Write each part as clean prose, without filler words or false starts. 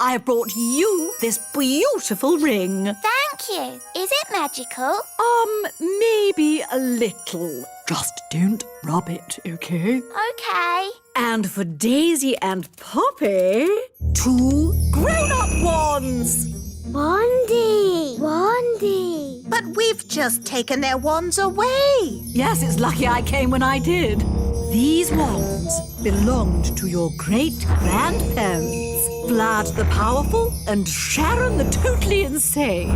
I have brought you this beautiful ring. Thank you. Is it magical? Maybe a little. Just don't rub it, OK? Okay. And for Daisy and Poppy, 2 grown-up wands. Wandy! But we've just taken their wands away. Yes, it's lucky I came when I did. These wands belonged to your great-grandparents, Vlad the Powerful and Sharon the Totally Insane.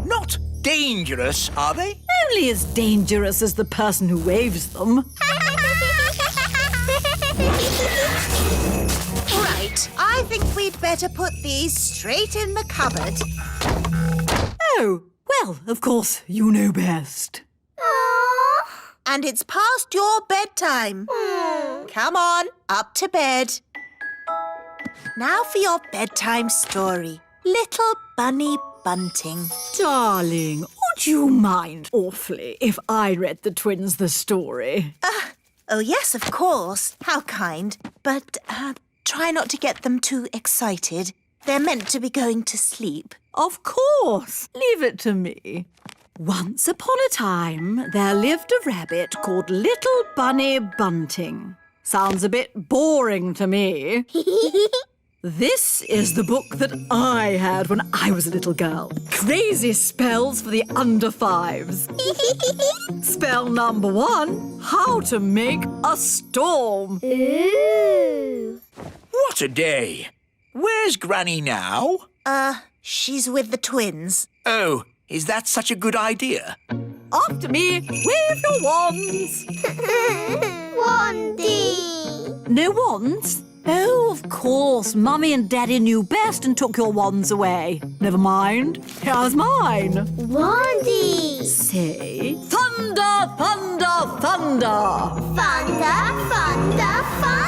Not dangerous, are they? Only as dangerous as the person who waves them. Right, I think we'd better put these straight in the cupboard. Oh, well, of course, you know best. And it's past your bedtime. Come on, up to bed. Now for your bedtime story. Little Bunny Bunting. Darling, would you mind awfully if I read the twins the story? Oh, yes, of course. How kind. But try not to get them too excited. They're meant to be going to sleep. Of course. Leave it to me. Once upon a time, there lived a rabbit called Little Bunny Bunting. Sounds a bit boring to me. This is the book that I had when I was a little girl. Crazy spells for the under 5s. Spell number 1, how to make a storm. Ooh! What a day. Where's Granny now? She's with the twins. Oh, is that such a good idea? After me, wave your wands. Wandy! No wands? Oh, of course. Mummy and Daddy knew best and took your wands away. Never mind. Here's mine. Wandy! Say, thunder, thunder, thunder. Thunder, thunder, thunder!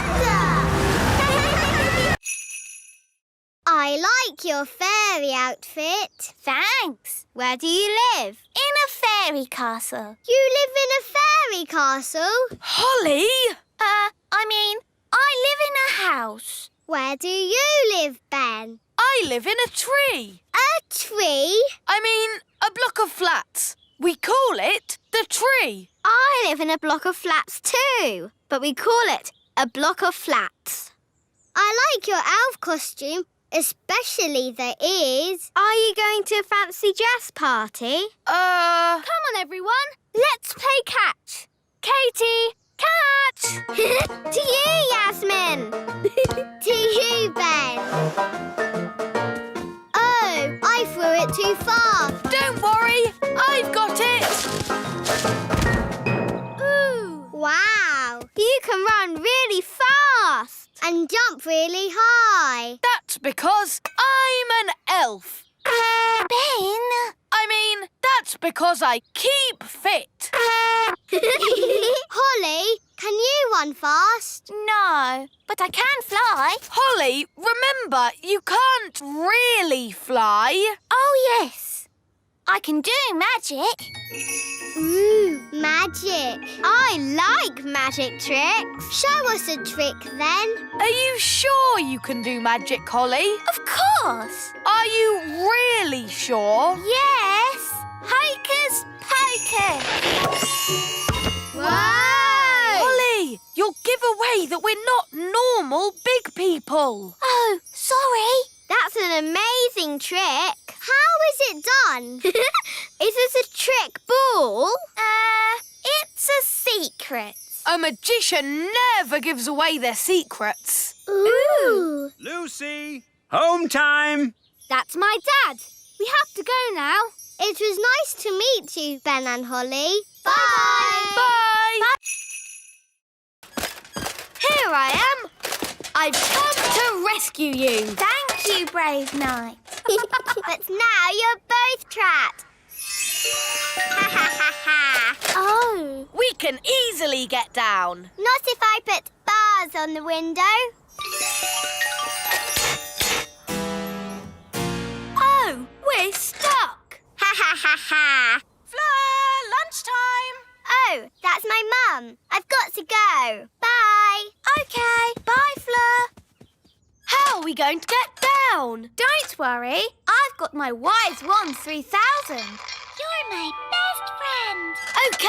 I like your fairy outfit. Thanks. Where do you live? In a fairy castle. You live in a fairy castle? Holly! I live in a house. Where do you live, Ben? I live in a tree. A tree? I mean, a block of flats. We call it the tree. I live in a block of flats too, but we call it a block of flats. I like your elf costume, especially the ears. Are you going to a fancy dress party? Come on, everyone. Let's play catch. Katie, catch! To you, Yasmin. To you, Ben. Oh, I threw it too far. Don't worry, I've got it. Ooh. Wow, you can run really fast and jump really high. That's because I'm an elf. Ben! That's because I keep fit. Holly, can you run fast? No, but I can fly. Holly, remember, you can't really fly. Oh, yes. I can do magic. Ooh, magic. I like magic tricks. Show us a trick then. Are you sure you can do magic, Holly? Of course. Are you really sure? Yes. Hocus pocus. Whoa! Holly, you'll give away that we're not normal big people. Oh, sorry. That's an amazing trick. How is it done? Is it a trick ball? It's a secret. A magician never gives away their secrets. Ooh. Lucy, home time. That's my dad. We have to go now. It was nice to meet you, Ben and Holly. Bye. Bye. Here I am. I've come to rescue you. Thank you, brave knight. But now you're both trapped. Ha ha ha ha. Oh. We can easily get down. Not if I put bars on the window. Oh, we're stuck. Ha ha ha ha. Fleur, lunchtime. Oh, that's my mum. I've got to go. Bye. Okay, bye, Fleur. How are we going to get down. Don't worry. I've got my wise wand 3000. You're my best friend. OK,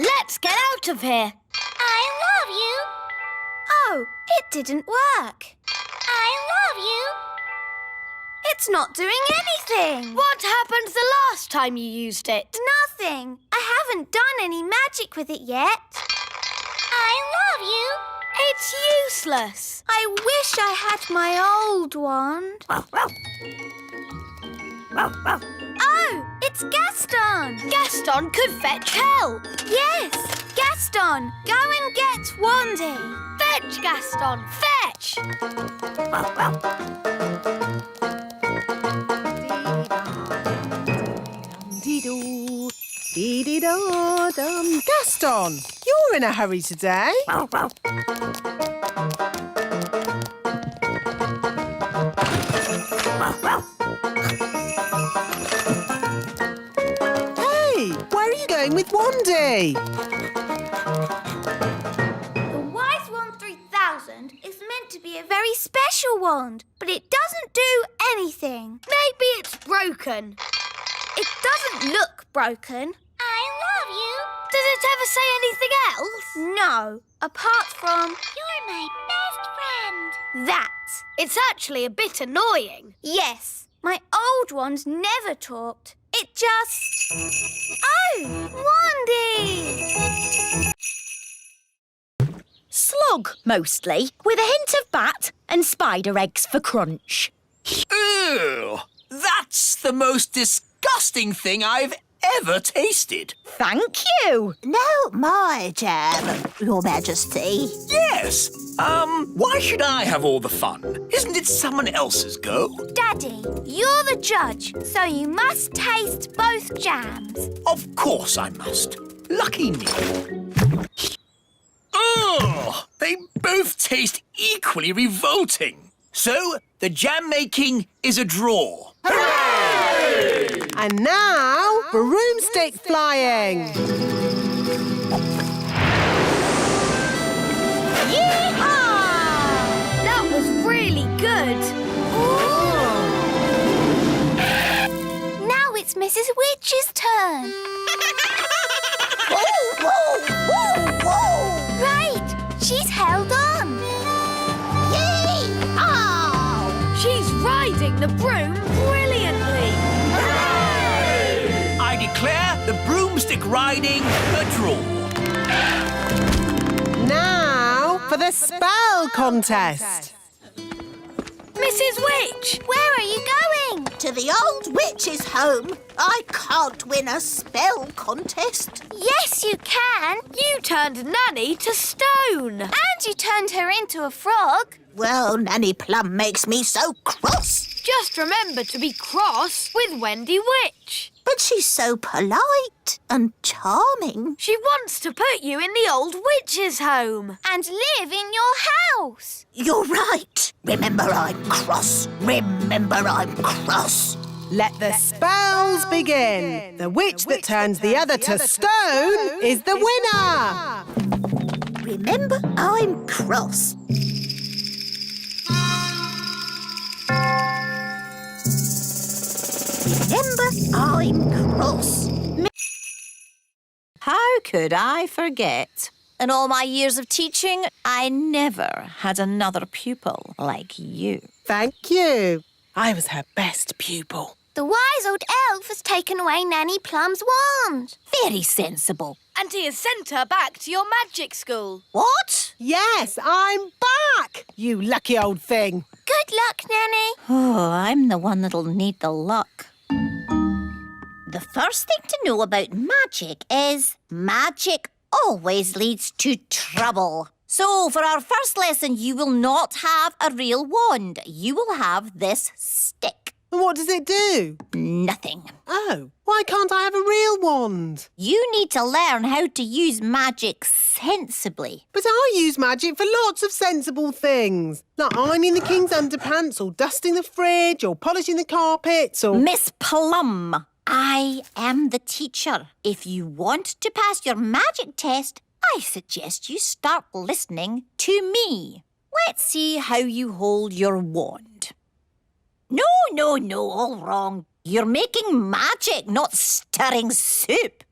let's get out of here. I love you. Oh, it didn't work. I love you. It's not doing anything. What happened the last time you used it? Nothing. I haven't done any magic with it yet. I love you. It's useless. I wish I had my old wand. Oh, it's Gaston. Gaston could fetch help. Yes, Gaston, go and get Wandy. Fetch, Gaston, fetch! Dee-dee-da-dum. Gaston, you're in a hurry today. Hey, where are you going with Wandy? The Wise Wand 3000 is meant to be a very special wand, but it doesn't do anything. Maybe it's broken. It doesn't look broken. I love you. Does it ever say anything else? No, apart from, you're my best friend. That. It's actually a bit annoying. Yes, my old wand never talked. It just... Oh, Wandy! Slug, mostly, with a hint of bat and spider eggs for crunch. Ew! That's the most disgusting thing I've ever tasted. Thank you. No, my jam, Your Majesty. Yes. Why should I have all the fun? Isn't it someone else's go? Daddy, you're the judge, so you must taste both jams. Of course I must. Lucky me. Ugh! They both taste equally revolting. So, the jam making is a draw. And now, broomstick flying. That was really good. Now it's Mrs. Witch's turn. Whoa, whoa, whoa, whoa! Right, she's held on. Yay! Oh! She's riding the broom brilliantly. I declare the broomstick riding a draw. Now for the spell contest. Mrs. Witch! Where are you going? To the old witch's home. I can't win a spell contest. Yes, you can. You turned Nanny to stone. And you turned her into a frog. Well, Nanny Plum makes me so cross. Just remember to be cross with Wendy Witch. But she's so polite and charming. She wants to put you in the old witch's home. And live in your house. You're right. Remember I'm cross. Remember I'm cross. Let the spells begin. The witch that turns the other to stone is the winner. Remember I'm cross. Remember I'm cross. How could I forget? In all my years of teaching, I never had another pupil like you. Thank you. I was her best pupil. The wise old elf has taken away Nanny Plum's wand. Very sensible. And he has sent her back to your magic school. What? Yes, I'm back. You lucky old thing. Good luck, Nanny. Oh, I'm the one that'll need the luck. The first thing to know about magic is magic always leads to trouble. So, for our first lesson, you will not have a real wand. You will have this stick. And what does it do? Nothing. Oh, why can't I have a real wand? You need to learn how to use magic sensibly. But I use magic for lots of sensible things. Like ironing the king's underpants or dusting the fridge or polishing the carpets or... Miss Plum, I am the teacher. If you want to pass your magic test, I suggest you start listening to me. Let's see how you hold your wand. No, all wrong. You're making magic, not stirring soup.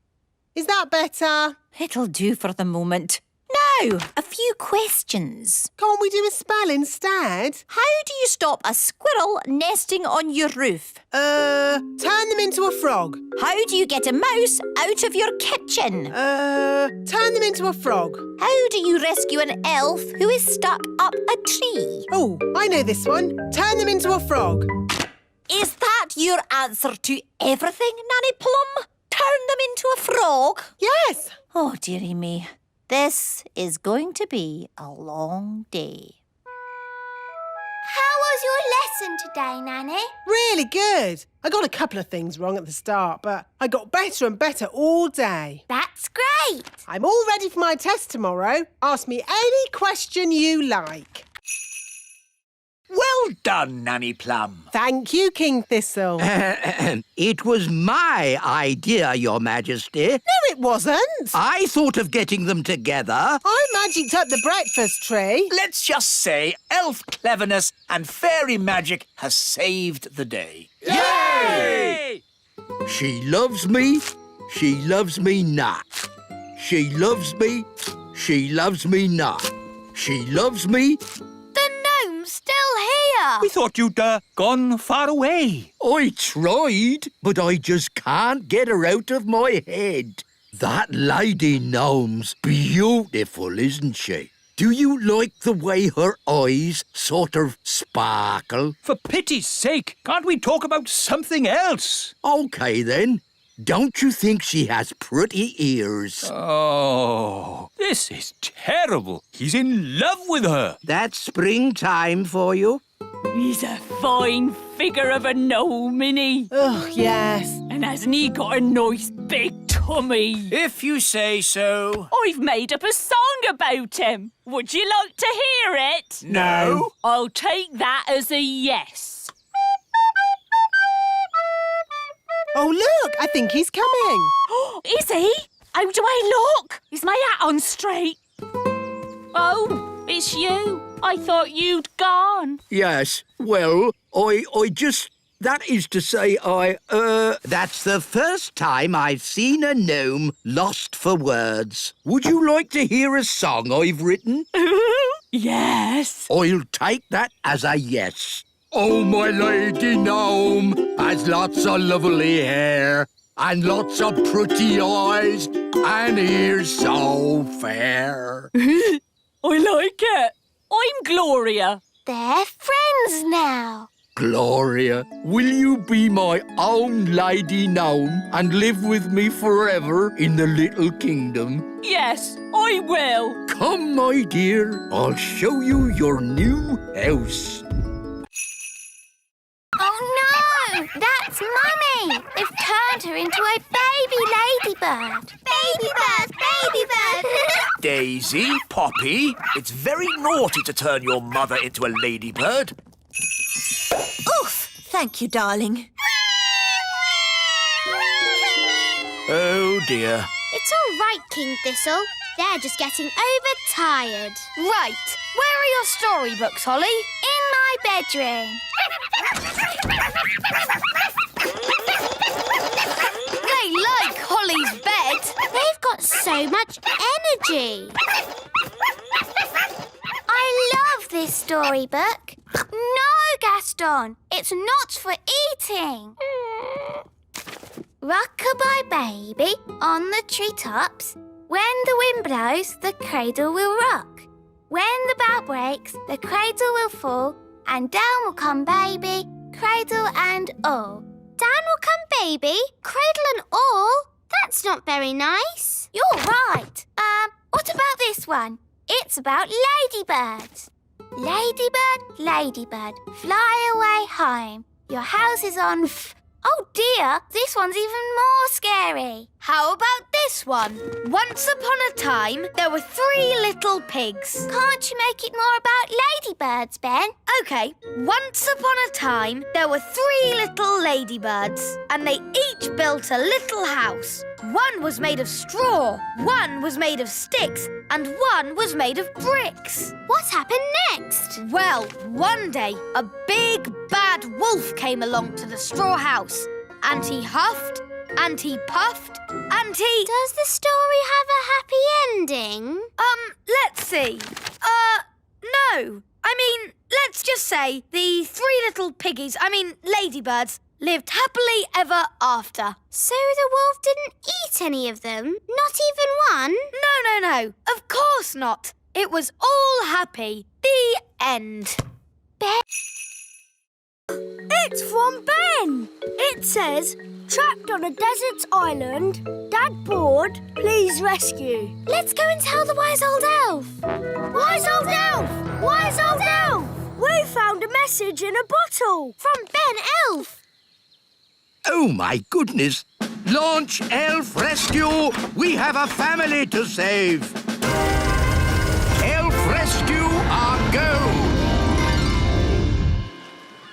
Is that better? It'll do for the moment. Now, a few questions. Can't we do a spell instead? How do you stop a squirrel nesting on your roof? Turn them into a frog. How do you get a mouse out of your kitchen? Turn them into a frog. How do you rescue an elf who is stuck up a tree? Oh, I know this one. Turn them into a frog. Is that your answer to everything, Nanny Plum? Turn them into a frog? Yes. Oh, dearie me. This is going to be a long day. How was your lesson today, Nanny? Really good. I got a couple of things wrong at the start, but I got better and better all day. That's great. I'm all ready for my test tomorrow. Ask me any question you like. Well done, Nanny Plum. Thank you, King Thistle. It was my idea, Your Majesty. No, it wasn't. I thought of getting them together. I magicked up the breakfast tree. Let's just say elf cleverness and fairy magic has saved the day. Yay! She loves me not. She loves me not. She loves me. The gnome's still here. We thought you'd gone far away. I tried, but I just can't get her out of my head. That lady gnome's beautiful, isn't she? Do you like the way her eyes sort of sparkle? For pity's sake, can't we talk about something else? OK, then. Don't you think she has pretty ears? Oh, this is terrible. He's in love with her. That's springtime for you. He's a fine figure of a gnome, isn't he? Oh, yes. And hasn't he got a nice big tummy? If you say so. I've made up a song about him. Would you like to hear it? No. I'll take that as a yes. Oh, look, I think he's coming. Is he? How do I look? Is my hat on straight? Oh, it's you. I thought you'd gone. Yes, well, I just... That is to say, that's the first time I've seen a gnome lost for words. Would you like to hear a song I've written? Yes. I'll take that as a yes. Oh, my lady gnome has lots of lovely hair and lots of pretty eyes and ears so fair. I like it. I'm Gloria. They're friends now. Gloria, will you be my own lady gnome and live with me forever in the little kingdom? Yes, I will. Come, my dear, I'll show you your new house. Oh, no! That's Mummy! They've turned her into a baby ladybird. Baby bird! Baby bird! Daisy, Poppy, it's very naughty to turn your mother into a ladybird. Oof! Thank you, darling. Oh, dear. It's all right, King Thistle. They're just getting overtired. Right. Where are your storybooks, Holly? In my bedroom. They like Holly's bed. They've got so much energy. I love this storybook. No, Gaston, it's not for eating. Rock-a-bye baby on the treetops. When the wind blows, the cradle will rock. When the bough breaks, the cradle will fall, and down will come baby, cradle and all. Down will come baby, cradle and all? That's not very nice. You're right. What about this one? It's about ladybirds. Ladybird, ladybird, fly away home. Your house is on Oh dear, this one's even more scary. How about this one? Once upon a time, there were 3 little pigs. Can't you make it more about ladybirds, Ben? OK, once upon a time, there were 3 little ladybirds, and they each built a little house. One was made of straw, one was made of sticks, and one was made of bricks. What happened next? Well, one day, a big bad wolf came along to the straw house. And he huffed, and he puffed, and he... Does the story have a happy ending? Let's see. No. I mean, let's just say the three little ladybirds, lived happily ever after. So the wolf didn't eat any of them? Not even one? No. Of course not. It was all happy. The end. It's from Ben. It says, trapped on a desert island, Dad bored, please rescue. Let's go and tell the wise old elf. Wise old elf! Wise old elf! We found a message in a bottle. From Ben Elf. Oh, my goodness. Launch Elf Rescue! We have a family to save. Elf Rescue, our go!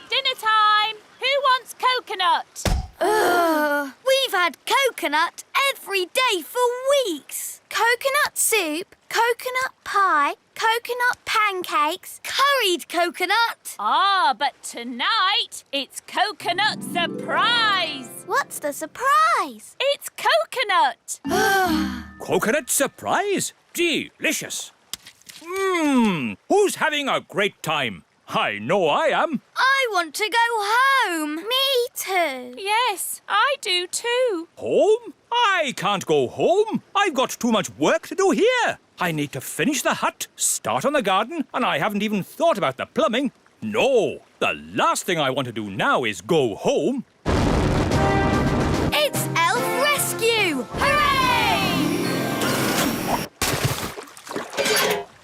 Dinner time! Who wants coconut? We've had coconut every day for weeks. Coconut soup, coconut pie, coconut pancakes, Curried coconut. Ah, but tonight it's coconut surprise! What's the surprise? It's coconut! Coconut surprise? Delicious. Who's having a great time? I know I am. I want to go home. Me too. Yes, I do too. Home? I can't go home. I've got too much work to do here. I need to finish the hut, start on the garden, and I haven't even thought about the plumbing. No, the last thing I want to do now is go home. It's Elf Rescue! Hooray!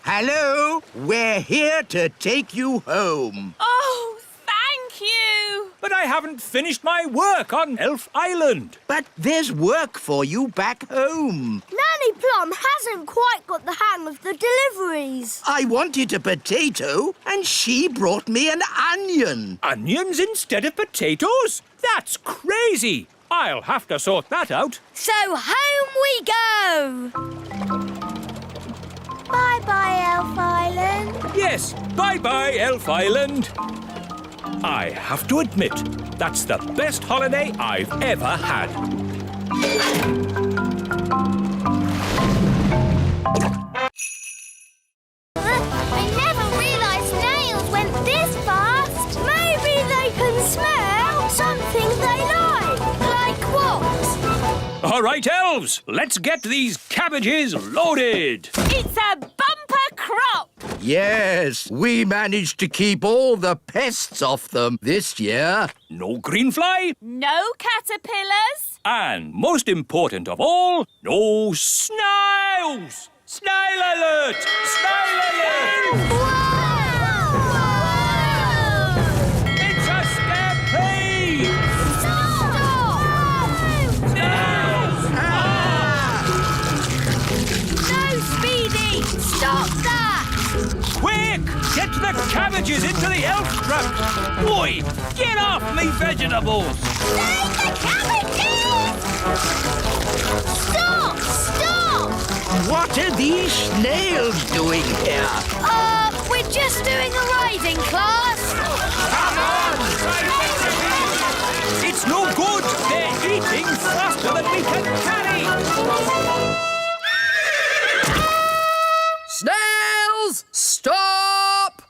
Hello, we're here to take you home. Oh, thank you! But I haven't finished my work on Elf Island. But there's work for you back home. Nanny Plum hasn't quite got the hang of the deliveries. I wanted a potato, and she brought me an onion. Onions instead of potatoes? That's crazy. I'll have to sort that out. So home we go! Bye-bye, Elf Island. Yes, bye-bye, Elf Island. I have to admit, that's the best holiday I've ever had. I never realised snails went this fast. Maybe they can smell something they like. Like what? All right, elves, let's get these cabbages loaded. It's a bumper crop! Yes, we managed to keep all the pests off them this year. No greenfly, No caterpillars. and most important of all, no snails. Snail alert! Snail alert! It's a stampede! Snails! No, Speedy! Stop that! Quick! Get the cabbages into the elf trap! Boy, get off me vegetables! Save the cabbages! Stop! Stop! What are these snails doing here? We're just doing a riding class. Come on! It's no good! They're eating faster than we can carry! Snails! Stop!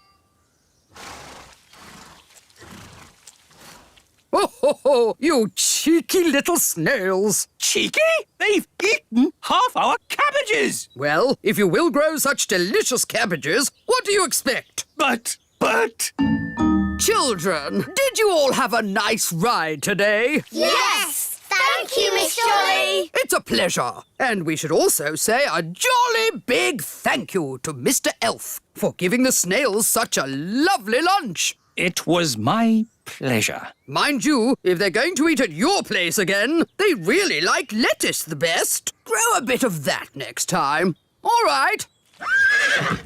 Oh, you cheeky little snails. Cheeky? They've eaten half our cabbages! Well, if you will grow such delicious cabbages, what do you expect? But... Children, did you all have a nice ride today? Yes! Thank you, Miss Jolly. It's a pleasure. And we should also say a jolly big thank you to Mr. Elf for giving the snails such a lovely lunch. It was my pleasure. Mind you, if they're going to eat at your place again, they really like lettuce the best. Grow a bit of that next time. All right.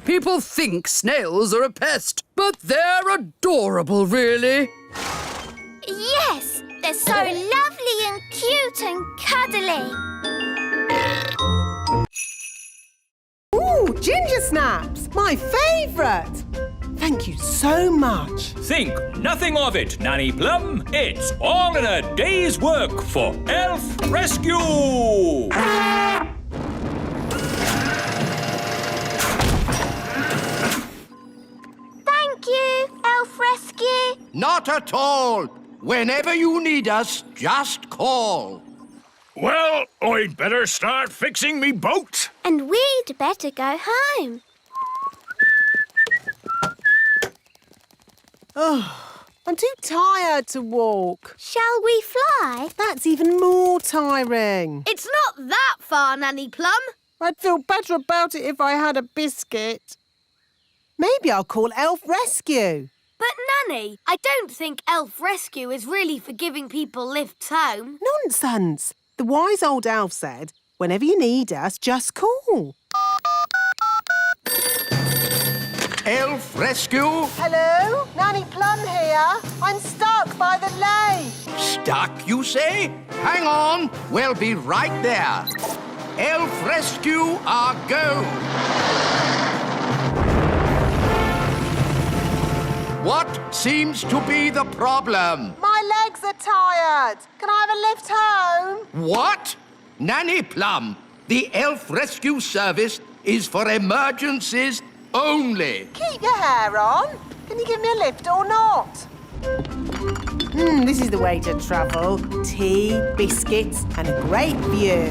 People think snails are a pest, but they're adorable, really. Yes, they're so lovely and cute and cuddly. Ooh, ginger snaps, my favourite. Thank you so much. Think nothing of it, Nanny Plum. It's all in a day's work for Elf Rescue! Thank you, Elf Rescue. Not at all. Whenever you need us, just call. Well, I'd better start fixing me boat. And we'd better go home. Oh, I'm too tired to walk. Shall we fly? That's even more tiring. It's not that far, Nanny Plum. I'd feel better about it if I had a biscuit. Maybe I'll call Elf Rescue. But, Nanny, I don't think Elf Rescue is really for giving people lifts home. Nonsense. The wise old elf said, whenever you need us, just call. Elf Rescue? Hello? Nanny Plum here. I'm stuck by the lake. Stuck, you say? Hang on. We'll be right there. Elf Rescue, our go. What seems to be the problem? My legs are tired. Can I have a lift home? What? Nanny Plum, the Elf Rescue Service is for emergencies only. Keep your hair on. Can you give me a lift or not? This is the way to travel. Tea, biscuits and a great view.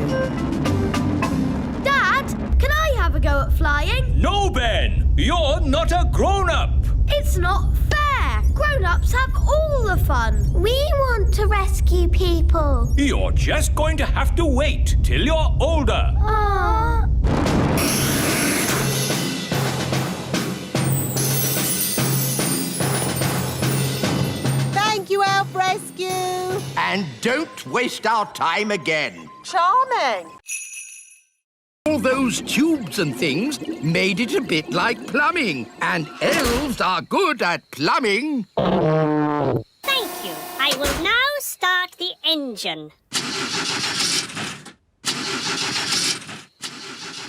Dad, can I have a go at flying? No, Ben! You're not a grown-up! It's not fair. Grown-ups have all the fun. We want to rescue people. You're just going to have to wait till you're older. Aww. Thank you, Elf Rescue. And don't waste our time again. Charming. All those tubes and things made it a bit like plumbing, and elves are good at plumbing. Thank you. I will now start the engine.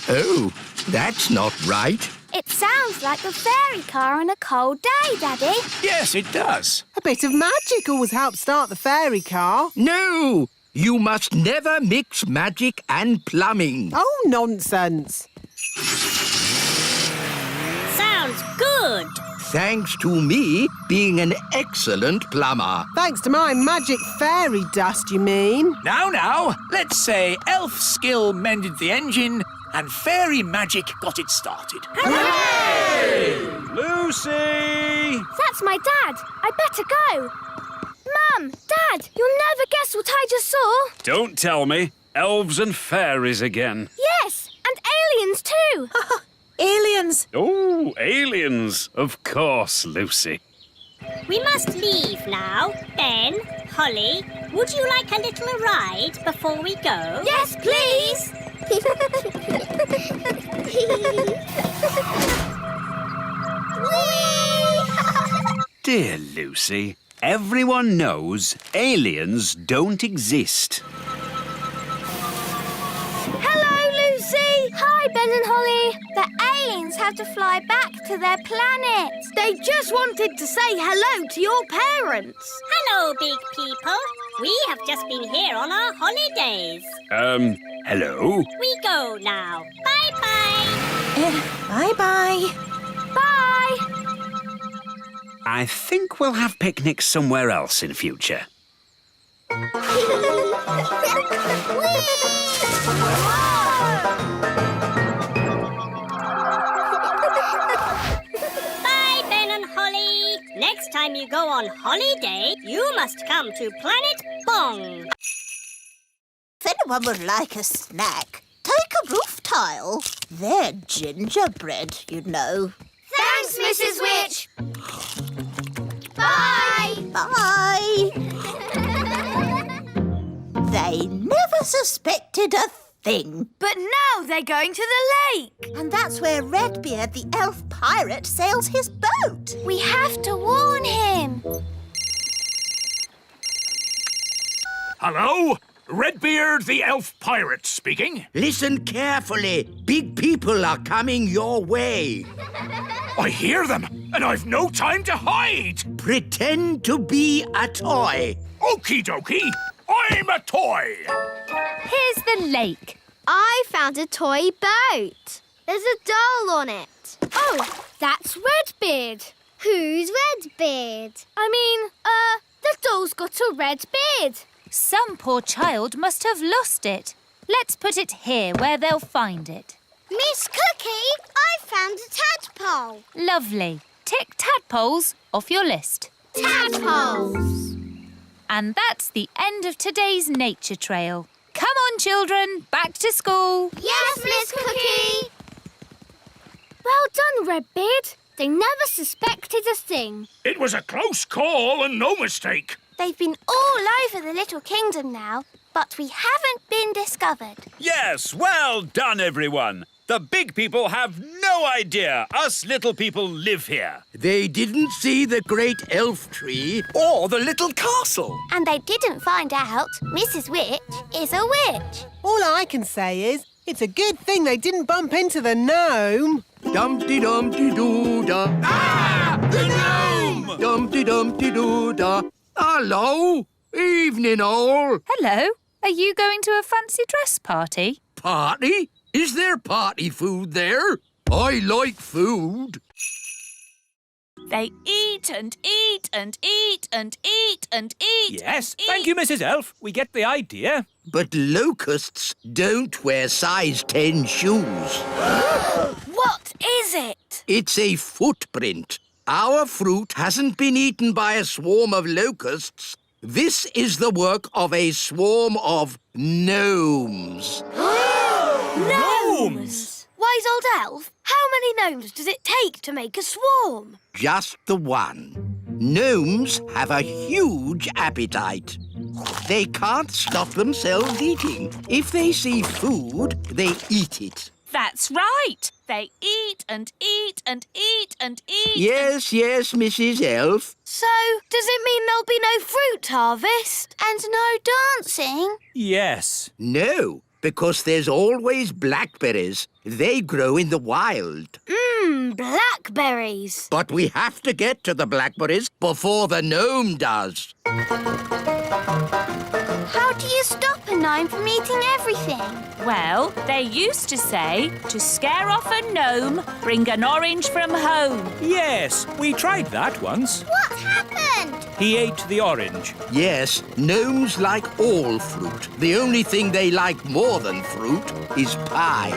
Oh, that's not right. It sounds like a fairy car on a cold day, Daddy. Yes, it does. A bit of magic always helps start the fairy car. No, you must never mix magic and plumbing. Oh, nonsense. Sounds good. Thanks to me being an excellent plumber. Thanks to my magic fairy dust, you mean? Now, let's say elf skill mended the engine and fairy magic got it started. Hooray! Lucy! That's my dad. I better go. Mum, Dad, you'll never guess what I just saw. Don't tell me. Elves and fairies again. Yes, and aliens too. Aliens! Oh, aliens. Of course, Lucy. We must leave now. Ben, Holly, would you like a little ride before we go? Yes, please. Dear Lucy, everyone knows aliens don't exist. Hello, Lucy. Hi, Ben and Holly. The aliens have to fly back to their planet. They just wanted to say hello to your parents. Hello, big people. We have just been here on our holidays. Hello? We go now. Bye-bye. Bye-bye. Bye. I think we'll have picnics somewhere else in future. Bye, Ben and Holly. Next time you go on holiday, you must come to Planet Bong. If anyone would like a snack, take a roof tile. They're gingerbread, you know. Thanks, Mrs. Witch. Bye. Bye. They never suspected a thing. But now they're going to the lake. And that's where Redbeard, the elf pirate, sails his boat. We have to warn him. Hello? Redbeard, the elf pirate speaking. Listen carefully. Big people are coming your way. I hear them. and I've no time to hide. Pretend to be a toy. Okie dokie, I'm a toy. Here's the lake. I found a toy boat. There's a doll on it. Oh, that's Redbeard. Who's Redbeard? The doll's got a red beard. Some poor child must have lost it. Let's put it here where they'll find it. Miss Cookie, I found a tadpole. Lovely. Tick tadpoles off your list. Tadpoles. And that's the end of today's nature trail. Come on, children, back to school. Yes, Miss Cookie. Well done, Redbeard. They never suspected a thing. It was a close call and no mistake. They've been all over the little kingdom now, but we haven't been discovered. Yes, well done, everyone. The big people have no idea us little people live here. They didn't see the great elf tree. Or the little castle. And they didn't find out Mrs. Witch is a witch. All I can say is, it's a good thing they didn't bump into the gnome. Dumpty-dumpty-doo-da. Ah! The gnome! Dumpty-dumpty-doo-da. Hello. Evening, all. Hello. Are you going to a fancy dress party? Party? Is there party food there? I like food. They eat and eat and eat and eat and eat. Yes, thank you, Mrs. Elf. We get the idea. But locusts don't wear size 10 shoes. What is it? It's a footprint. Our fruit hasn't been eaten by a swarm of locusts. This is the work of a swarm of gnomes. Gnomes! Wise old elf, how many gnomes does it take to make a swarm? Just the one. Gnomes have a huge appetite. They can't stop themselves eating. If they see food, they eat it. That's right. They eat and eat and eat and eat. Yes, Mrs. Elf. So, does it mean there'll be no fruit harvest? And no dancing. Yes. No, because there's always blackberries. They grow in the wild. Blackberries. But we have to get to the blackberries before the gnome does. How do you stop a gnome from eating everything? Well, they used to say, to scare off a gnome, bring an orange from home. Yes, we tried that once. What happened? He ate the orange. Yes, gnomes like all fruit. The only thing they like more than fruit is pie.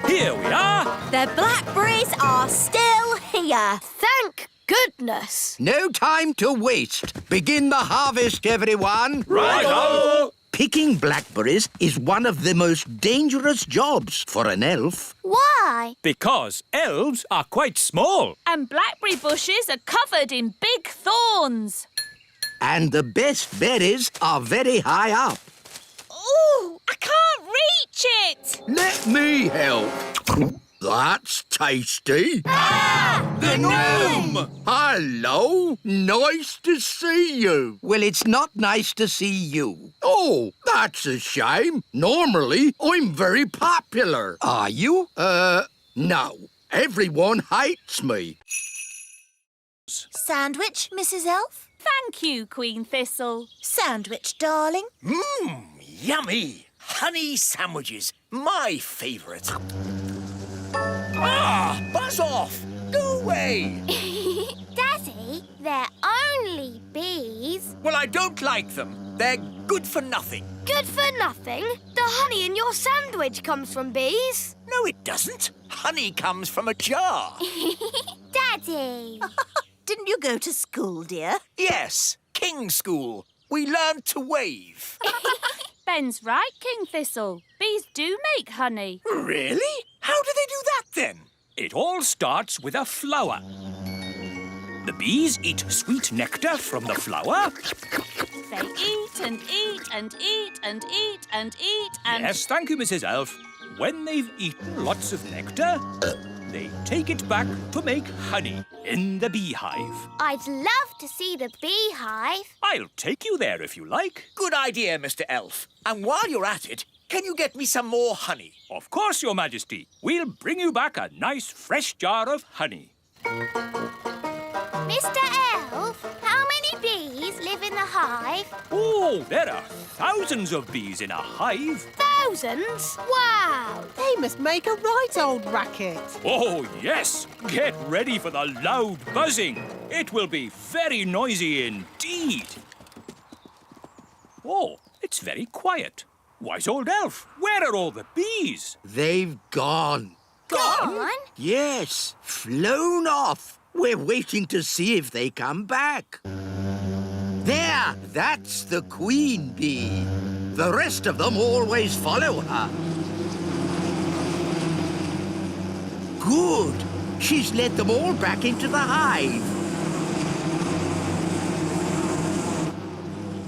Here we are. The blackberries are still here. Thank goodness. No time to waste. Begin the harvest, everyone. Righto! Picking blackberries is one of the most dangerous jobs for an elf. Why? Because elves are quite small. And blackberry bushes are covered in big thorns. And the best berries are very high up. Ooh, I can't reach it. Let me help. That's tasty. The gnome! Hello. Nice to see you. Well, it's not nice to see you. Oh, that's a shame. Normally, I'm very popular. Are you? No. Everyone hates me. Sandwich, Mrs. Elf? Thank you, Queen Thistle. Sandwich, darling? Yummy. Honey sandwiches. My favourite. Ah, buzz off. Go away. Daddy, they're only bees. Well, I don't like them. They're good for nothing. Good for nothing? The honey in your sandwich comes from bees. No, it doesn't. Honey comes from a jar. Daddy. Didn't you go to school, dear? Yes, King's School. We learned to wave. Ben's right, King Thistle. Bees do make honey. Really? How do they do that, then? It all starts with a flower. The bees eat sweet nectar from the flower. They eat and eat and eat and eat and eat and... Yes, thank you, Mrs. Elf. When they've eaten lots of nectar, they take it back to make honey in the beehive. I'd love to see the beehive. I'll take you there if you like. Good idea, Mr. Elf. And while you're at it, can you get me some more honey? Of course, Your Majesty. We'll bring you back a nice fresh jar of honey. Mr. Elf, how many bees live in the hive? Oh, there are thousands of bees in a hive. Thousands? Wow! They must make a right old racket. Oh, yes. Get ready for the loud buzzing. It will be very noisy indeed. Oh, it's very quiet. Wise old elf, where are all the bees? They've gone. Gone? Yes, flown off. We're waiting to see if they come back. There, that's the queen bee. The rest of them always follow her. Good. She's led them all back into the hive.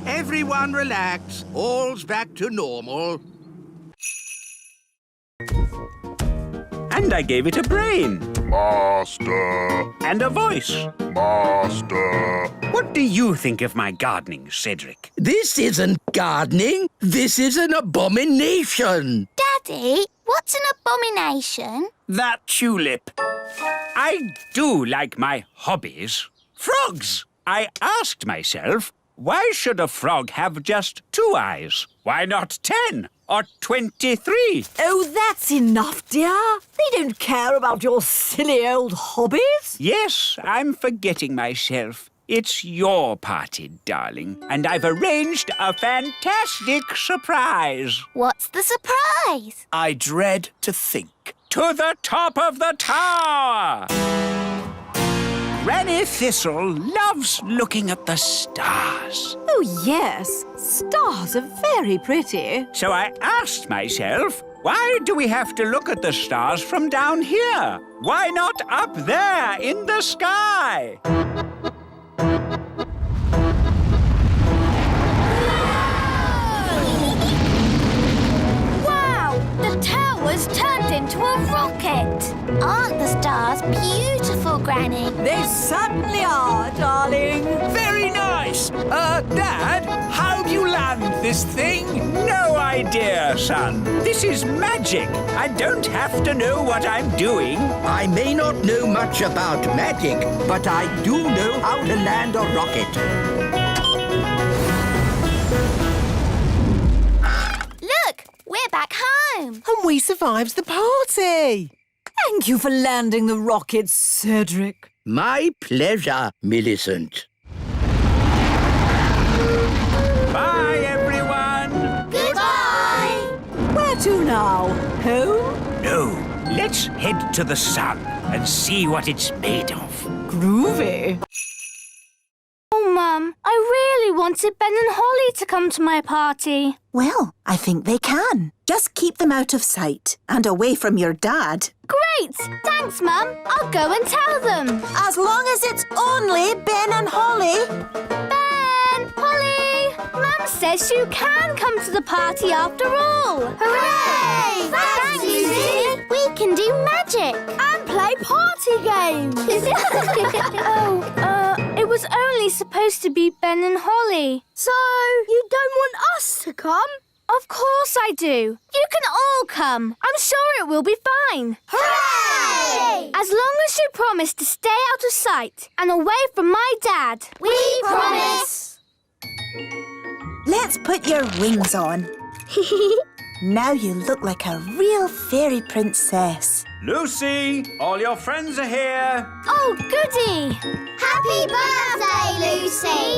Everyone relax. All's back to normal. And I gave it a brain. Master. And a voice. Master. What do you think of my gardening, Cedric? This isn't gardening. This is an abomination. Daddy, what's an abomination? That tulip. I do like my hobbies. Frogs! I asked myself, why should a frog have just 2 eyes? Why not 10 or 23? Oh, that's enough, dear. They don't care about your silly old hobbies. Yes, I'm forgetting myself. It's your party, darling, and I've arranged a fantastic surprise. What's the surprise? I dread to think. To the top of the tower! Granny Thistle loves looking at the stars. Oh, yes. Stars are very pretty. So I asked myself, why do we have to look at the stars from down here? Why not up there in the sky? Wow! The tower's turned into a rocket. Aren't the stars beautiful, Granny? They certainly are, darling. Very nice. Dad, how do you land this thing? No idea, son. This is magic. I don't have to know what I'm doing. I may not know much about magic, but I do know how to land a rocket. Look, we're back home. And we survived the party. Thank you for landing the rocket, Cedric. My pleasure, Millicent. Bye, everyone. Goodbye. Where to now? Home? No, let's head to the sun and see what it's made of. Groovy. Oh, Mum, I really wanted Ben and Holly to come to my party. Well, I think they can. Just keep them out of sight and away from your dad. Great! Thanks, Mum. I'll go and tell them. As long as it's only Ben and Holly. Ben! Holly! Mum says you can come to the party after all. Hooray! Thanks, Susie. We can do magic and play party games. It was only supposed to be Ben and Holly. So, you don't want us to come? Of course I do. You can all come. I'm sure it will be fine. Hooray! As long as you promise to stay out of sight and away from my dad. We promise. Let's put your wings on. Now you look like a real fairy princess. Lucy, all your friends are here. Oh, goody! Happy birthday, Lucy!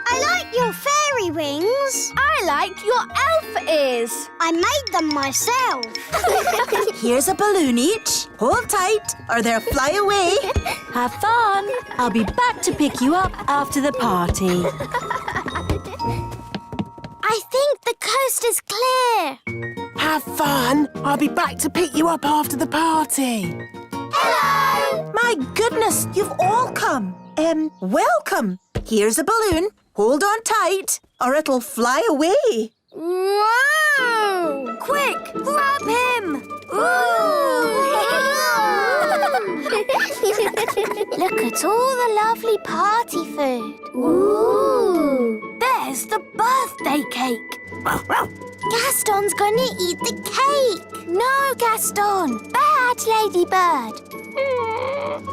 I like your fairy wings. I like your elf ears. I made them myself. Here's a balloon each. Hold tight or they'll fly away. Have fun. I'll be back to pick you up after the party. I think the coast is clear. Have fun. I'll be back to pick you up after the party. Hello! My goodness, you've all come. Welcome. Here's a balloon. Hold on tight or it'll fly away. Whoa! Quick, grab him! Look at all the lovely party food. Ooh! There's Where's the birthday cake? Gaston's gonna eat the cake. No, Gaston. Bad, Ladybird.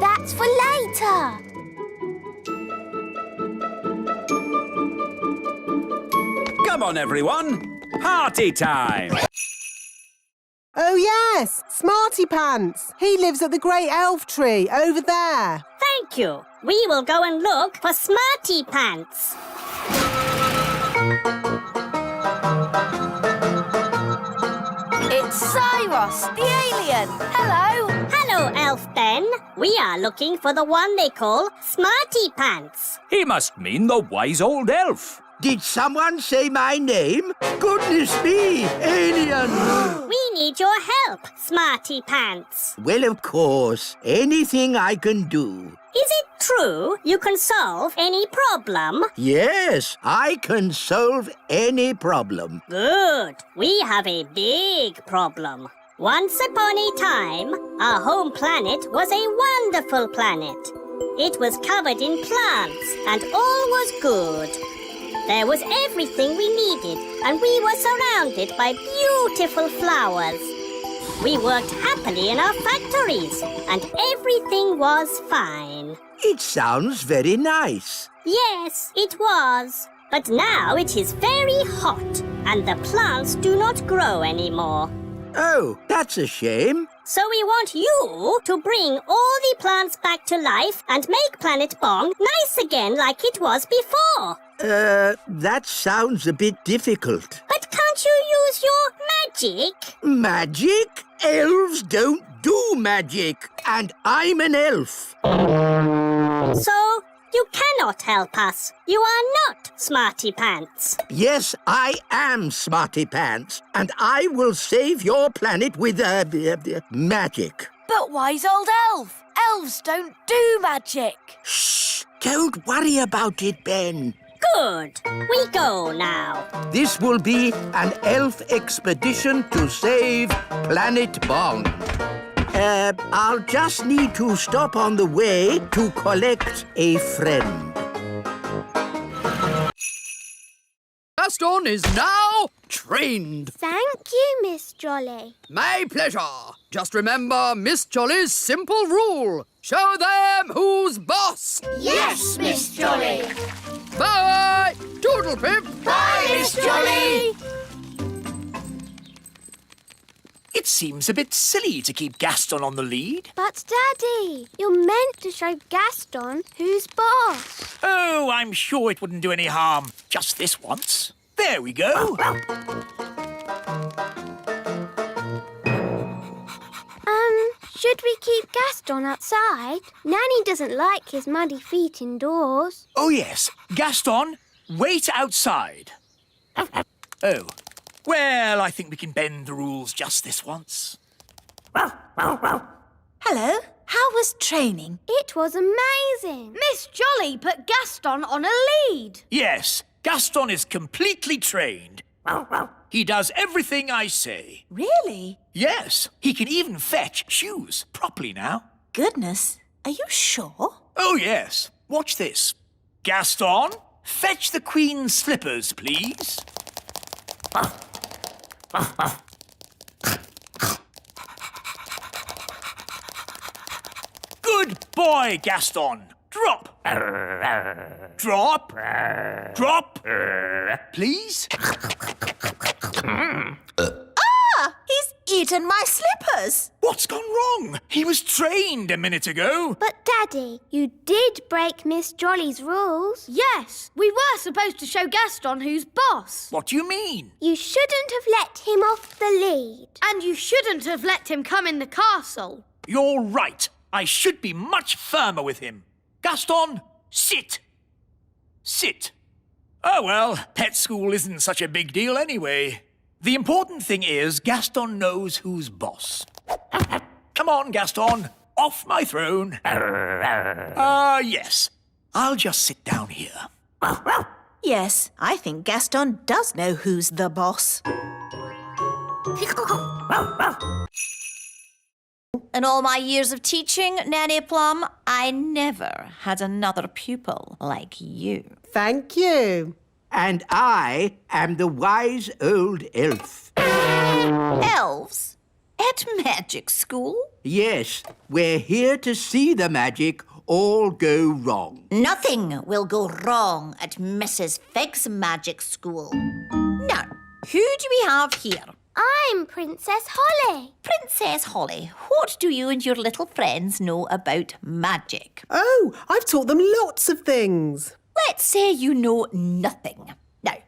That's for later. Come on, everyone. Party time. Oh, yes, Smarty Pants. He lives at the great elf tree over there. Thank you. We will go and look for Smarty Pants. It's Cyrus, the alien. Hello. Hello, Elf Ben. We are looking for the one they call Smarty Pants. He must mean the wise old elf. Did someone say my name? Goodness me, alien! We need your help, Smarty Pants. Well, of course, anything I can do. Is it true you can solve any problem? Yes, I can solve any problem. Good. We have a big problem. Once upon a time, our home planet was a wonderful planet. It was covered in plants and all was good. There was everything we needed and we were surrounded by beautiful flowers. We worked happily in our factories and everything was fine. It sounds very nice. Yes, it was. But now it is very hot and the plants do not grow anymore. Oh, that's a shame. So we want you to bring all the plants back to life and make Planet Bong nice again like it was before. That sounds a bit difficult. But can't you use your magic? Magic? Elves don't do magic. And I'm an elf. So you cannot help us. You are not Smarty Pants. Yes, I am Smarty Pants. And I will save your planet with magic. But wise old elf. Elves don't do magic. Shh! Don't worry about it, Ben. Good. We go now. This will be an elf expedition to save Planet Bong. I'll just need to stop on the way to collect a friend. Gaston is now trained. Thank you, Miss Jolly. My pleasure. Just remember Miss Jolly's simple rule. Show them who's boss. Yes, Miss Jolly. Bye. Toodle pip. Bye, Miss Jolly. It seems a bit silly to keep Gaston on the lead. But, Daddy, you're meant to show Gaston who's boss. Oh, I'm sure it wouldn't do any harm. Just this once. There we go. Should we keep Gaston outside? Nanny doesn't like his muddy feet indoors. Oh, yes. Gaston, wait outside. Oh. Well, I think we can bend the rules just this once. Hello. How was training? It was amazing. Miss Jolly put Gaston on a lead. Yes, Gaston is completely trained. He does everything I say. Really? Yes, he can even fetch shoes properly now. Goodness. Are you sure? Oh, yes. Watch this. Gaston, fetch the Queen's slippers, please. Good boy, Gaston. Drop. Drop. Drop. Please. He's eaten my slippers. What's gone wrong? He was trained a minute ago. But, Daddy, you did break Miss Jolly's rules. Yes, we were supposed to show Gaston who's boss. What do you mean? You shouldn't have let him off the lead. And you shouldn't have let him come in the castle. You're right. I should be much firmer with him. Gaston, sit. Sit. Oh, well, pet school isn't such a big deal anyway. The important thing is Gaston knows who's boss. Come on, Gaston. Off my throne. Yes. I'll just sit down here. Yes, I think Gaston does know who's the boss. In all my years of teaching, Nanny Plum, I never had another pupil like you. Thank you. And I am the wise old elf. Elves? At magic school? Yes, we're here to see the magic all go wrong. Nothing will go wrong at Mrs. Fig's magic school. Now, who do we have here? I'm Princess Holly. Princess Holly, what do you and your little friends know about magic? Oh, I've taught them lots of things. Let's say you know nothing. Now,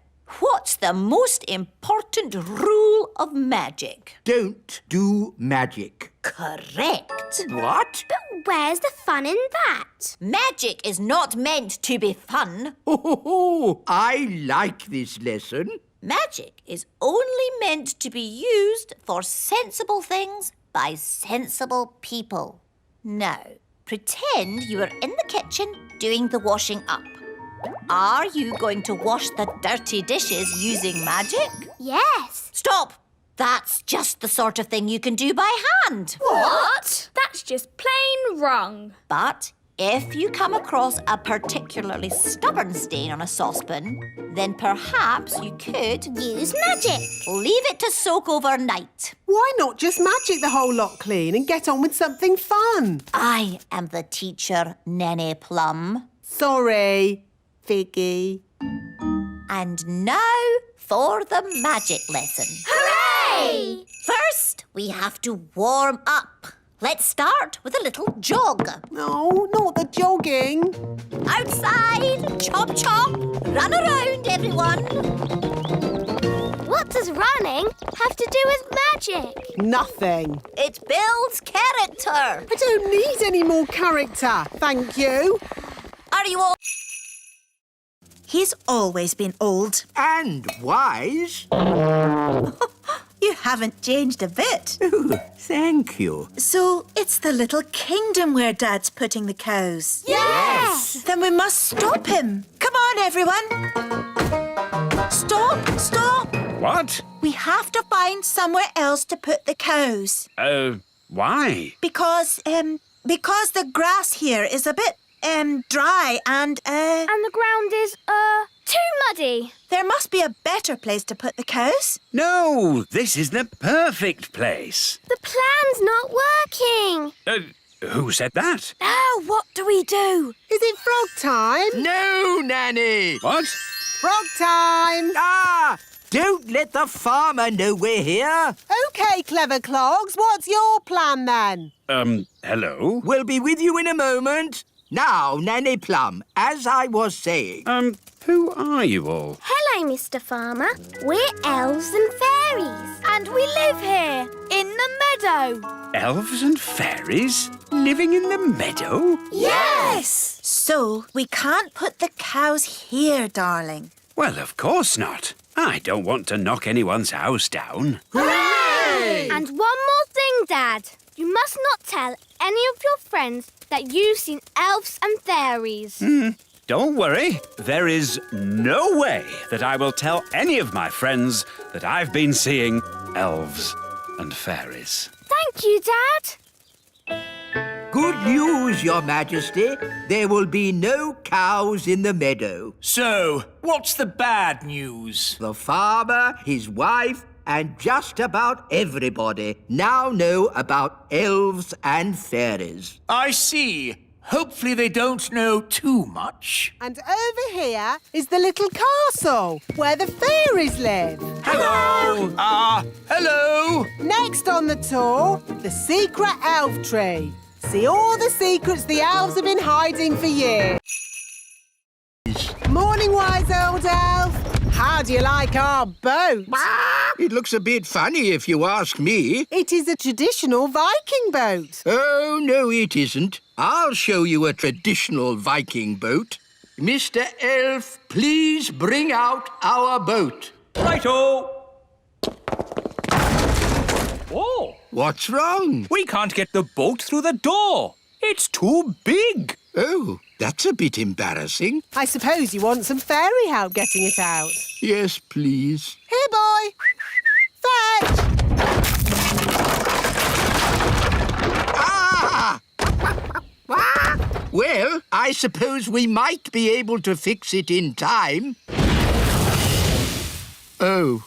what's the most important rule of magic? Don't do magic. Correct. What? But where's the fun in that? Magic is not meant to be fun. Oh, I like this lesson. Magic is only meant to be used for sensible things by sensible people. Now, pretend you are in the kitchen doing the washing up. Are you going to wash the dirty dishes using magic? Yes. Stop! That's just the sort of thing you can do by hand. What? That's just plain wrong. But if you come across a particularly stubborn stain on a saucepan, then perhaps you could Use magic. leave it to soak overnight. Why not just magic the whole lot clean and get on with something fun? I am the teacher, Nanny Plum. Sorry, Figgy. And now for the magic lesson. Hooray! First, we have to warm up. Let's start with a little jog. No, not the jogging. Outside, chop chop, run around everyone. What does running have to do with magic? Nothing. It builds character. I don't need any more character, thank you. Are you all... He's always been old. And wise. You haven't changed a bit. Oh, thank you. So it's the little kingdom where Dad's putting the cows. Yes! Then we must stop him. Come on, everyone. Stop, stop. What? We have to find somewhere else to put the cows. Why? Because the grass here is a bit, dry and, And the ground is, too muddy. there must be a better place to put the cows. No, this is the perfect place. The plan's not working. Who said that? Now what do we do? Is it frog time? No, Nanny. What? Frog time. Ah! Don't let the farmer know we're here. OK, clever clogs, what's your plan then? Hello? We'll be with you in a moment. Now, Nanny Plum, as I was saying... Who are you all? Hello, Mr. Farmer. We're elves and fairies. And we live here, in the meadow. Elves and fairies living in the meadow? Yes! So we can't put the cows here, darling. Well, of course not. I don't want to knock anyone's house down. Hooray! And one more thing, Dad. You must not tell any of your friends that you've seen elves and fairies. Don't worry. There is no way that I will tell any of my friends that I've been seeing elves and fairies. Thank you, Dad. Good news, Your Majesty. There will be no cows in the meadow. So, what's the bad news? The farmer, his wife, and just about everybody now know about elves and fairies. I see. Hopefully they don't know too much. And over here is the little castle where the fairies live. Hello! Hello! Next on the tour, the secret elf tree. See all the secrets the elves have been hiding for years. Morning, wise old elf. How do you like our boat? It looks a bit funny if you ask me. It is a traditional Viking boat. Oh, no, it isn't. I'll show you a traditional Viking boat. Mr. Elf, please bring out our boat. Righto! Oh! What's wrong? We can't get the boat through the door. It's too big. Oh, that's a bit embarrassing. I suppose you want some fairy help getting it out. Yes, please. Here, boy. Fetch! Ah! Well, I suppose we might be able to fix it in time. Oh.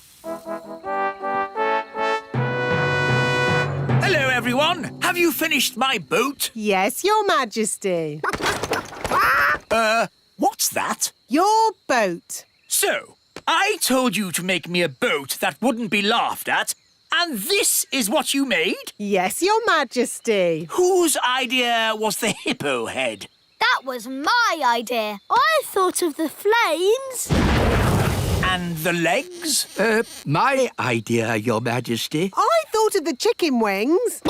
Hello, everyone. Have you finished my boat? Yes, Your Majesty. What's that? Your boat. So, I told you to make me a boat that wouldn't be laughed at, and this is what you made? Yes, Your Majesty. Whose idea was the hippo head? That was my idea. I thought of the flames. And the legs? My idea, Your Majesty. I thought of the chicken wings.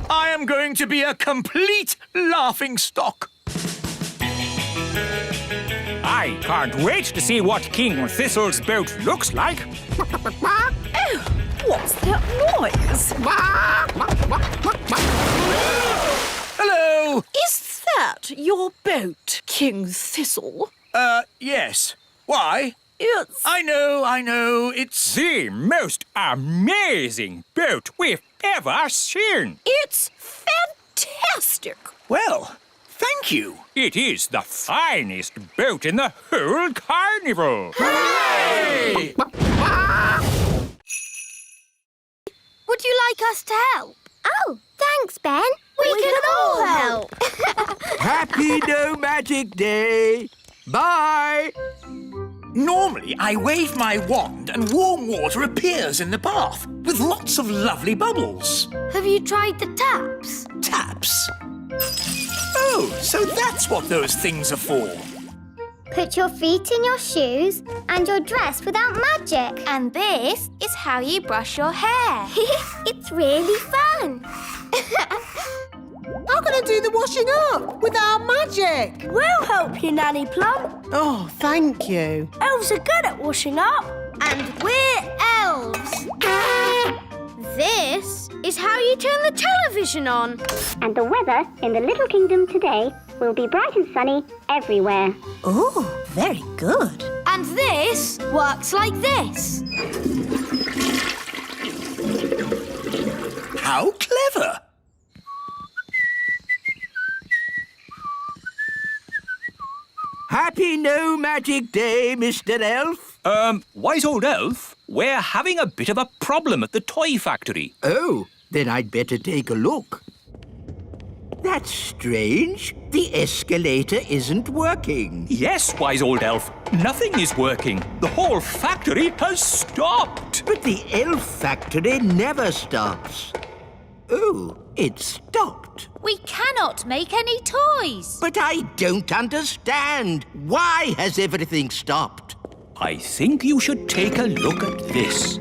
I am going to be a complete laughingstock. I can't wait to see what King Thistle's boat looks like. What's that noise? Hello! Is that your boat, King Thistle? Yes. Why? It's... I know, it's... The most amazing boat we've ever seen. It's fantastic. Well, thank you. It is the finest boat in the whole carnival. Hooray! Would you like us to help? Oh, thanks, Ben. We can all help. Happy No Magic Day. Bye. Normally, I wave my wand and warm water appears in the bath with lots of lovely bubbles. Have you tried the taps? Taps? Oh, so that's what those things are for. Put your feet in your shoes and you're dressed without magic. And this is how you brush your hair. It's really fun. How can I do the washing up without magic? We'll help you, Nanny Plum. Oh, thank you. Elves are good at washing up. And we're elves. This is how you turn the television on. And the weather in the little kingdom today will be bright and sunny everywhere. Oh, very good. And this works like this. How clever! Happy No Magic Day, Mr. Elf. Wise old elf, we're having a bit of a problem at the toy factory. Oh, then I'd better take a look. That's strange. The escalator isn't working. Yes, wise old elf, nothing is working. The whole factory has stopped. But the elf factory never stops. Oh, it stopped. We cannot make any toys. But I don't understand. Why has everything stopped? I think you should take a look at this.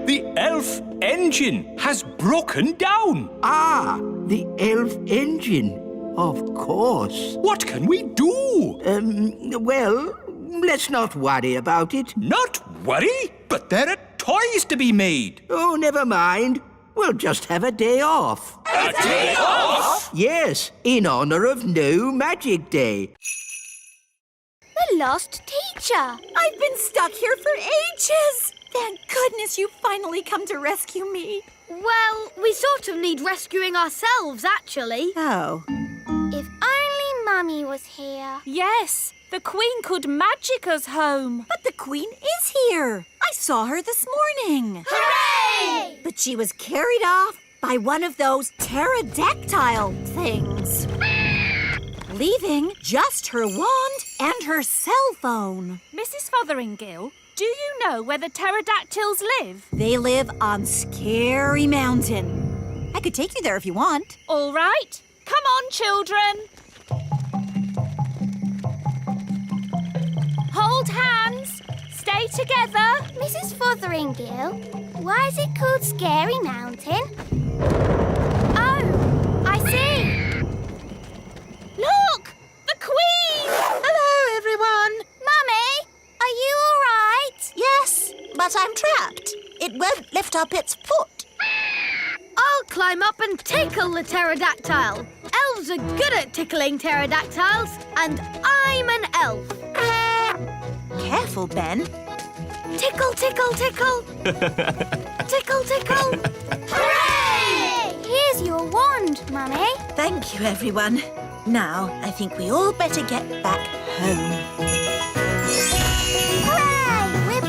The elf engine has broken down. Ah, the elf engine. Of course. What can we do? Well, let's not worry about it. Not worry? But there are toys to be made. Oh, never mind. We'll just have a day off. A day off? Yes, in honor of No Magic Day. The lost teacher. I've been stuck here for ages. Thank goodness you finally come to rescue me. Well, we sort of need rescuing ourselves, actually. Oh. If only Mummy was here. Yes, the Queen could magic us home. But the Queen is here. I saw her this morning. Hooray! But she was carried off by one of those pterodactyl things. Leaving just her wand and her cell phone. Mrs. Fotheringill, do you know where the pterodactyls live? They live on Scary Mountain. I could take you there if you want. All right. Come on, children. Hold hands. Stay together. Mrs. Fotheringill, why is it called Scary Mountain? Oh, I see. Look! The Queen! Hello, everyone. Mummy, are you all right? Yes, but I'm trapped. It won't lift up its foot. I'll climb up and tickle the pterodactyl. Elves are good at tickling pterodactyls, and I'm an elf. Careful, Ben. Tickle, tickle, tickle. Tickle, tickle. Hooray! Here's your wand, Mummy. Thank you, everyone. Now, I think we all better get back home. Hooray!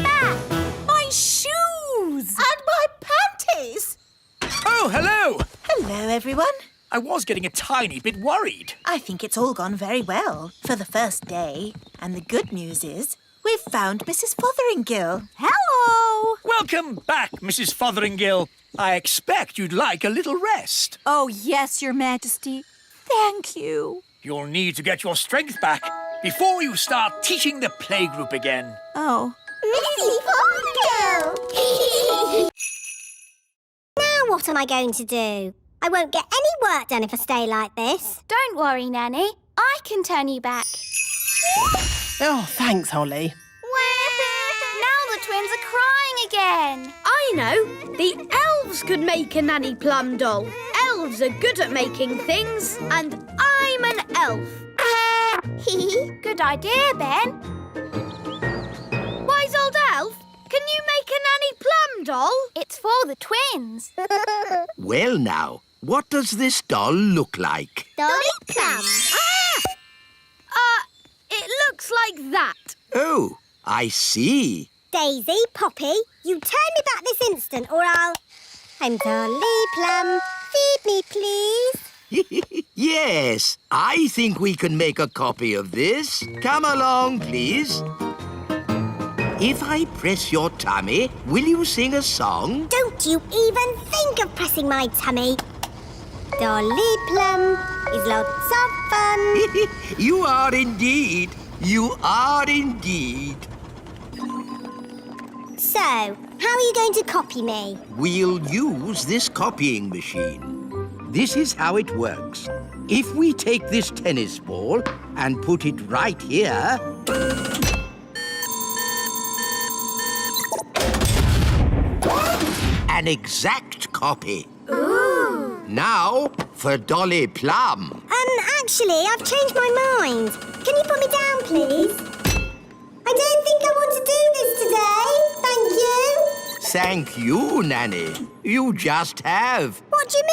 everyone. I was getting a tiny bit worried. I think it's all gone very well for the first day. And the good news is we've found Mrs. Fotheringill. Hello! Welcome back, Mrs. Fotheringill. I expect you'd like a little rest. Oh, yes, Your Majesty. Thank you. You'll need to get your strength back before you start teaching the playgroup again. Oh. Mrs. Fotheringill! Now what am I going to do? I won't get any work done if I stay like this. Don't worry, Nanny. I can turn you back. Oh, thanks, Holly. Now the twins are crying again. I know. The elves could make a Nanny Plum doll. Elves are good at making things, and I'm an elf. Good idea, Ben. Wise old elf, can you make a Nanny Plum doll? It's for the twins. Well now, what does this doll look like? Dolly Plum. It looks like that. Oh, I see. Daisy, Poppy, you turn me back this instant or I'll... I'm Dolly Plum. Feed me, please. Yes, I think we can make a copy of this. Come along, please. If I press your tummy, will you sing a song? Don't you even think of pressing my tummy. Dolly Plum is lots of fun. You are indeed. You are indeed. So, how are you going to copy me? We'll use this copying machine. This is how it works. If we take this tennis ball and put it right here... An exact copy. Ooh. Now for Dolly Plum. Actually, I've changed my mind. Can you put me down, please? I don't think I want to do this today. Thank you. Thank you, Nanny. You just have. What do you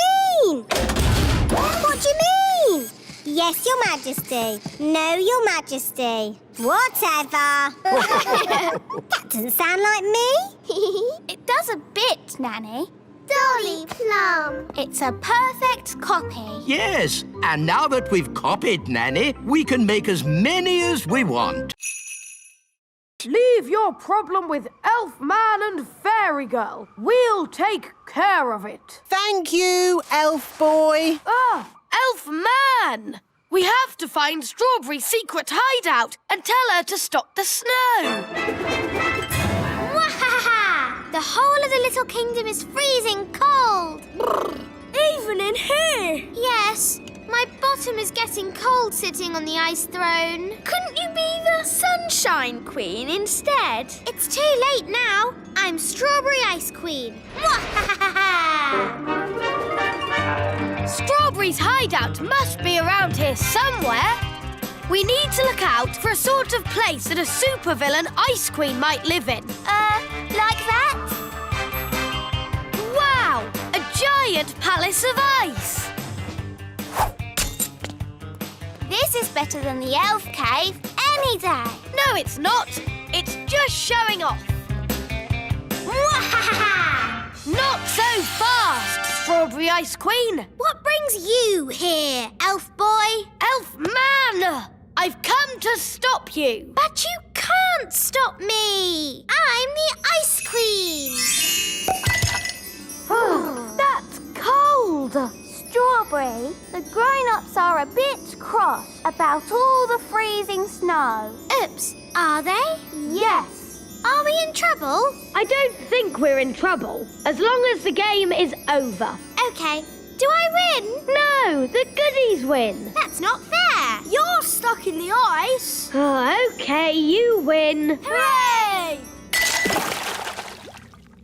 mean? What do you mean? Yes, Your Majesty. No, Your Majesty. Whatever. That doesn't sound like me. It does a bit, Nanny. Dolly Plum. It's a perfect copy. Yes, and now that we've copied Nanny, we can make as many as we want. Leave your problem with Elf Man and Fairy Girl. We'll take care of it. Thank you, Elf Boy. Elf Man! We have to find Strawberry's secret hideout and tell her to stop the snow. Wahaha! The whole of the little kingdom is freezing cold. Even in here? Yes. My bottom is getting cold sitting on the ice throne. Couldn't you be the Sunshine Queen instead? It's too late now. I'm Strawberry Ice Queen. Strawberry's hideout must be around here somewhere. We need to look out for a sort of place that a supervillain Ice Queen might live in. Like that? Wow! A giant palace of ice! This is better than the elf cave any day. No, it's not. It's just showing off. Not so fast, Strawberry Ice Queen. What brings you here, Elf Boy? Elf Man! I've come to stop you. But you can't stop me. I'm the Ice Queen. That's cold. Strawberry, the grown-ups are a bit cross about all the freezing snow. Oops, are they? Yes. Are we in trouble? I don't think we're in trouble, as long as the game is over. Okay. Do I win? No, the goodies win. That's not fair. You're stuck in the ice. Okay, you win. Hooray!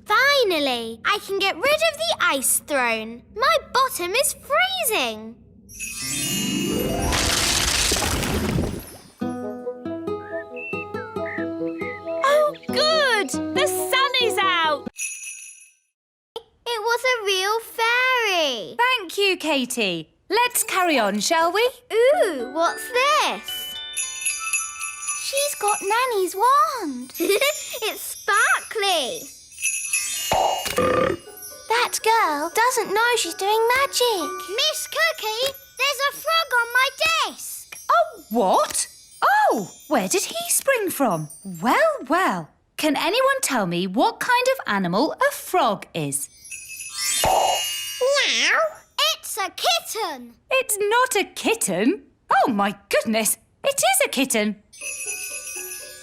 Finally, I can get rid of the ice throne. My bottom is freezing. Oh, good! The sun is out! It was a real fairy. Thank you, Katie. Let's carry on, shall we? Ooh, what's this? She's got Nanny's wand. It's sparkly. That That girl doesn't know she's doing magic. Miss Cookie, there's a frog on my desk. Oh, what? Oh, where did he spring from? Well, well. Can anyone tell me what kind of animal a frog is? Meow. It's a kitten. It's not a kitten. Oh, my goodness. It is a kitten.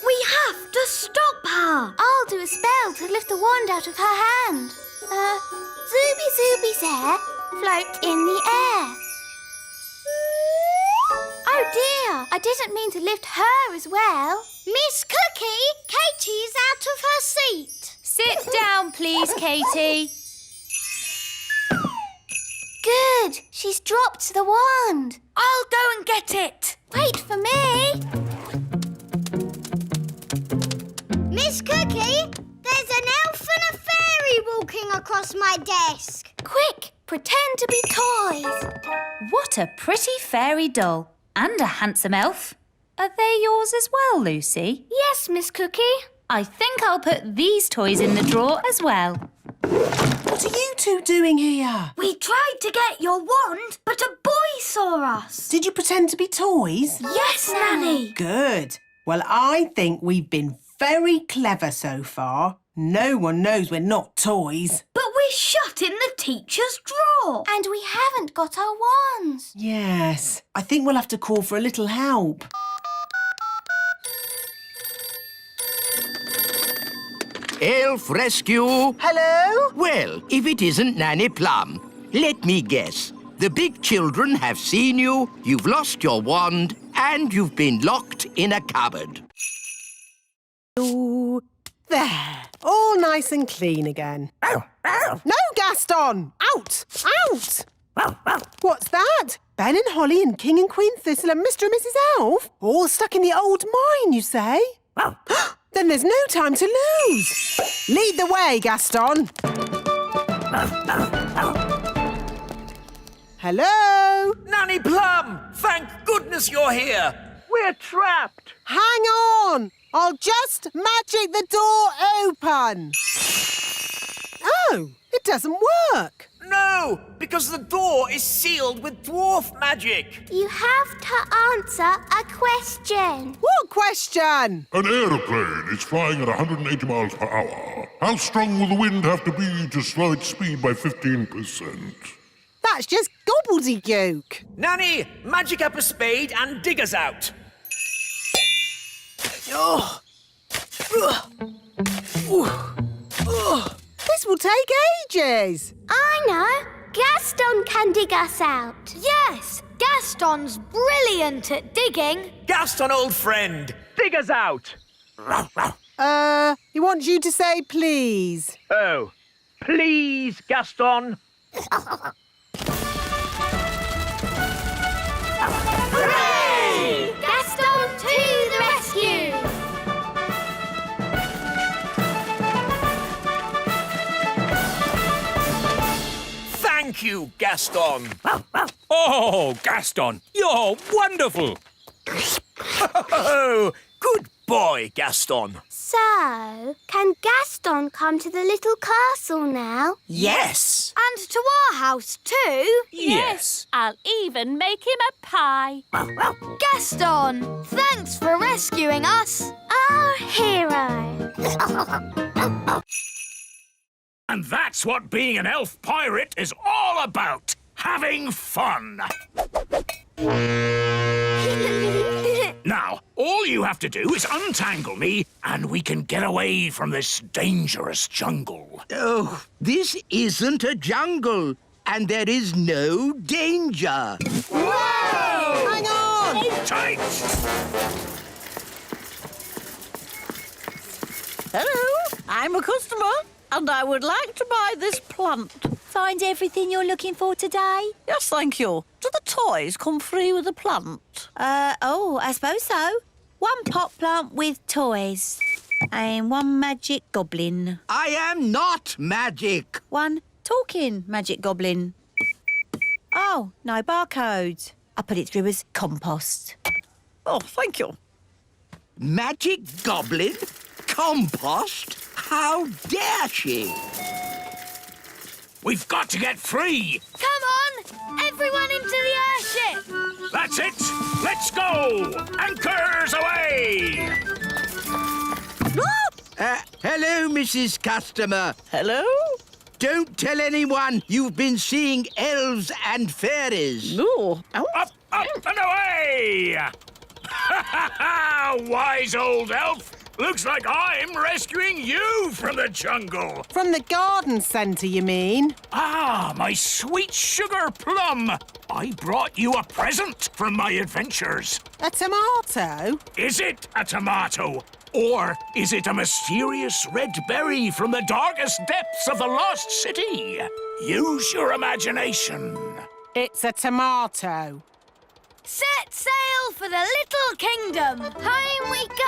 We have to stop her. I'll do a spell to lift the wand out of her hand. Zooby Zooby's hair float in the air. Oh dear, I didn't mean to lift her as well. Miss Cookie, Katie's out of her seat. Sit down, please, Katie. Good, she's dropped the wand. I'll go and get it. Wait for me. Miss Cookie, there's an elf and a fairy walking across my desk. Quick, pretend to be toys. What a pretty fairy doll. And a handsome elf. Are they yours as well, Lucy? Yes, Miss Cookie. I think I'll put these toys in the drawer as well. What are you two doing here? We tried to get your wand, but a boy saw us. Did you pretend to be toys? Yes, Nanny. Good. Well, I think we've been very clever so far. No one knows we're not toys. But we're shut in the teacher's drawer. And we haven't got our wands. Yes. I think we'll have to call for a little help. Elf rescue. Hello? Well, if it isn't Nanny Plum, let me guess. The big children have seen you, you've lost your wand, and you've been locked in a cupboard. Ooh, there. All nice and clean again. No, Gaston! Out! Out! What's that? Ben and Holly and King and Queen Thistle and Mr. and Mrs. Elf? All stuck in the old mine, you say? Then there's no time to lose. Lead the way, Gaston. Hello? Nanny Plum! Thank goodness you're here! We're trapped! Hang on! I'll just magic the door open. Oh, it doesn't work. No, because the door is sealed with dwarf magic. You have to answer a question. What question? An aeroplane is flying at 180 miles per hour. How strong will the wind have to be to slow its speed by 15%? That's just gobbledygook. Nanny, magic up a spade and dig us out. Oh. This will take ages. I know. Gaston can dig us out. Yes, Gaston's brilliant at digging. Gaston, old friend, dig us out. He wants you to say please. Oh, please, Gaston. Hooray! Gaston to the rescue! Thank you, Gaston. Oh, Gaston, you're wonderful. Oh, good boy, Gaston. So, can Gaston come to the little castle now? Yes. And to our house too. Yes. I'll even make him a pie. Gaston, thanks for rescuing us. Our hero. And that's what being an elf pirate is all about. Having fun. Now, all you have to do is untangle me and we can get away from this dangerous jungle. Oh, this isn't a jungle, and there is no danger. Whoa! Hang on! Hold tight! Hello, I'm a customer, and I would like to buy this plant. Find everything you're looking for today? Yes, thank you. Do the toys come free with the plant? I suppose so. One pot plant with toys. And one magic goblin. I am not magic. One talking magic goblin. Oh, no barcodes. I put it through as compost. Oh, thank you. Magic goblin? Compost? How dare she? We've got to get free. Come on! Everyone into the airship! That's it. Let's go. Anchors away. Hello, Mrs. Customer. Hello? Don't tell anyone you've been seeing elves and fairies. No. Up and away! Wise old elf. Looks like I'm rescuing you from the jungle. From the garden centre, you mean? Ah, my sweet sugar plum. I brought you a present from my adventures. A tomato? Is it a tomato? Or is it a mysterious red berry from the darkest depths of the lost city? Use your imagination. It's a tomato. Set sail for the little kingdom! Home we go!